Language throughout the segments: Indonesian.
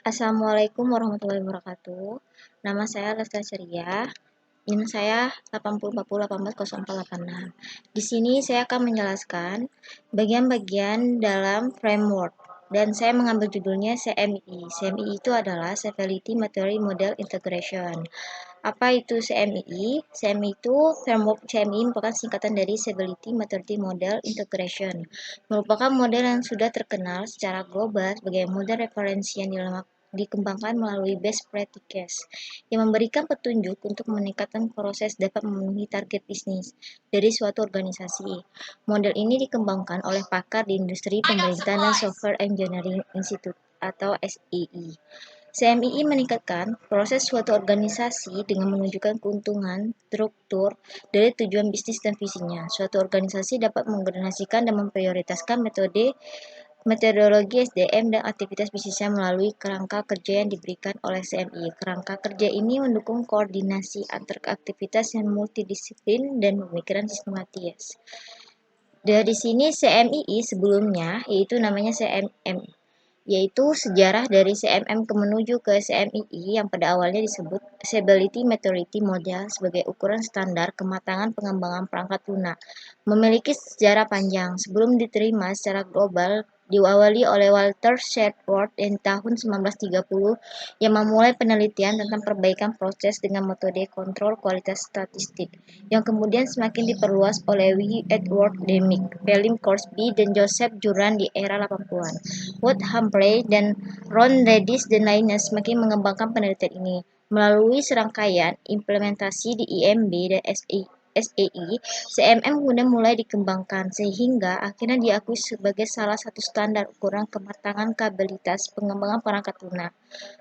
Assalamualaikum warahmatullahi wabarakatuh. Nama saya Lesta Ceria. NIM saya 8040180486. Di sini saya akan menjelaskan bagian-bagian dalam framework dan saya mengambil judulnya CMI. CMI itu adalah Stability Material Model Integration. Apa itu CMI? CMI itu framework CMI merupakan singkatan dari Stability Material Model Integration. Merupakan model yang sudah terkenal secara global sebagai model referensi yang dikembangkan melalui best practices yang memberikan petunjuk untuk meningkatkan proses dapat memenuhi target bisnis dari suatu organisasi. Model ini dikembangkan oleh pakar di industri pemerintahan dan Software Engineering Institute atau SEI. CMII meningkatkan proses suatu organisasi dengan menunjukkan keuntungan, struktur, dari tujuan bisnis dan visinya. Suatu organisasi dapat mengkoordinasikan dan memprioritaskan metodologi SDM dan aktivitas bisnisnya melalui kerangka kerja yang diberikan oleh CMI. Kerangka kerja ini mendukung koordinasi antar aktivitas yang multidisiplin dan pemikiran sistematis. Dari sini CMII sebelumnya yaitu namanya CMM, yaitu sejarah dari CMM menuju ke CMII yang pada awalnya disebut Stability Maturity Model sebagai ukuran standar kematangan pengembangan perangkat lunak. Memiliki sejarah panjang sebelum diterima secara global diawali oleh Walter Shedworth di tahun 1930 yang memulai penelitian tentang perbaikan proses dengan metode kontrol kualitas statistik yang kemudian semakin diperluas oleh W. Edward Demick, William Crosby, dan Joseph Juran di era 80-an. Wood Humphrey dan Ron Redis dan lainnya semakin mengembangkan penelitian ini. Melalui serangkaian implementasi di IMB dan SEI, CMM kemudian mulai dikembangkan sehingga akhirnya diakui sebagai salah satu standar ukuran kematangan kapabilitas pengembangan perangkat lunak.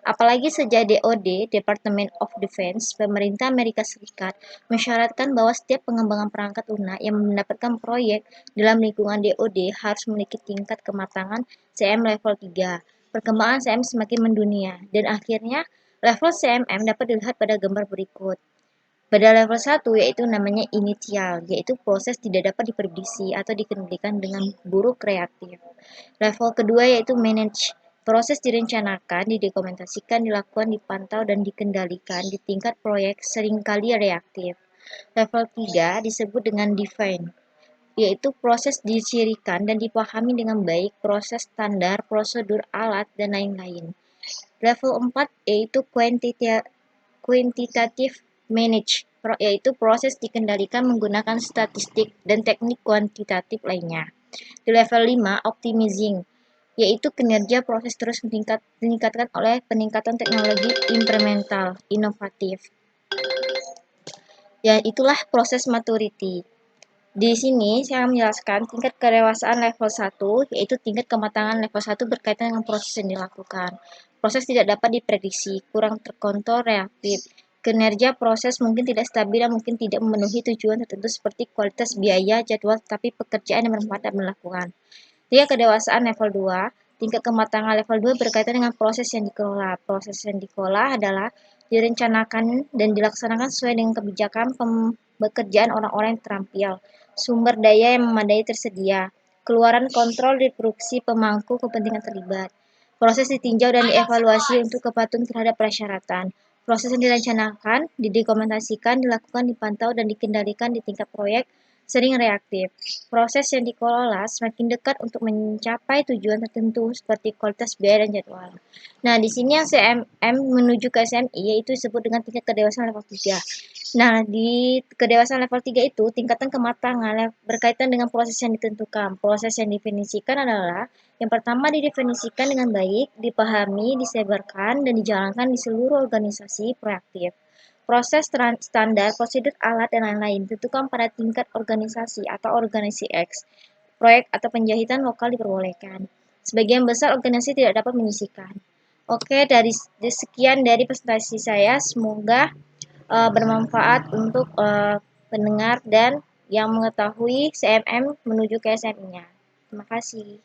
Apalagi sejak DoD, Department of Defense, pemerintah Amerika Serikat, mensyaratkan bahwa setiap pengembangan perangkat lunak yang mendapatkan proyek dalam lingkungan DoD harus memiliki tingkat kematangan CM level 3. Perkembangan CM semakin mendunia dan akhirnya level CMM dapat dilihat pada gambar berikut. Pada level 1 yaitu namanya initial, yaitu proses tidak dapat diprediksi atau dikendalikan dengan buruk reaktif. Level kedua yaitu manage, proses direncanakan, didokumentasikan, dilakukan, dipantau, dan dikendalikan di tingkat proyek seringkali reaktif. Level 3 disebut dengan define, yaitu proses dicirikan dan dipahami dengan baik, proses standar, prosedur, alat, dan lain-lain. Level 4 yaitu quantitative manage, yaitu proses dikendalikan menggunakan statistik dan teknik kuantitatif lainnya. Di level 5, optimizing, yaitu kinerja proses terus meningkatkan oleh peningkatan teknologi incremental, inovatif. Ya, itulah proses maturity. Di sini saya akan menjelaskan tingkat kedewasaan level 1, yaitu tingkat kematangan level 1 berkaitan dengan proses yang dilakukan. Proses tidak dapat diprediksi, kurang terkontrol, reaktif. Kinerja proses mungkin tidak stabil dan mungkin tidak memenuhi tujuan tertentu seperti kualitas biaya, jadwal, tapi pekerjaan yang bermanfaat dan melakukan. Tingkat kedewasaan level 2, tingkat kematangan level 2 berkaitan dengan proses yang dikelola. Proses yang dikelola adalah direncanakan dan dilaksanakan sesuai dengan kebijakan pekerjaan orang-orang yang terampil, sumber daya yang memadai tersedia, keluaran kontrol di produksi pemangku kepentingan terlibat. Proses ditinjau dan dievaluasi untuk kepatuhan terhadap persyaratan. Proses yang direncanakan, didokumentasikan, dilakukan, dipantau, dan dikendalikan di tingkat proyek sering reaktif. Proses yang dikelola semakin dekat untuk mencapai tujuan tertentu seperti kualitas biaya dan jadwal. Nah, di sini yang CMM menuju ke SMI yaitu disebut dengan tingkat kedewasaan level 3. Nah, di kedewasaan level 3 itu tingkatan kematangan berkaitan dengan proses yang ditentukan. Proses yang didefinisikan adalah yang pertama didefinisikan dengan baik, dipahami, disebarkan, dan dijalankan di seluruh organisasi proaktif. Proses standar, prosedur alat, dan lain-lain ditentukan pada tingkat organisasi atau organisasi X. Proyek atau penjahitan lokal diperbolehkan. Sebagian besar organisasi tidak dapat menyisihkan. Oke, dari sekian dari presentasi saya, semoga bermanfaat untuk pendengar dan yang mengetahui CMM menuju ke SMI-nya. Terima kasih.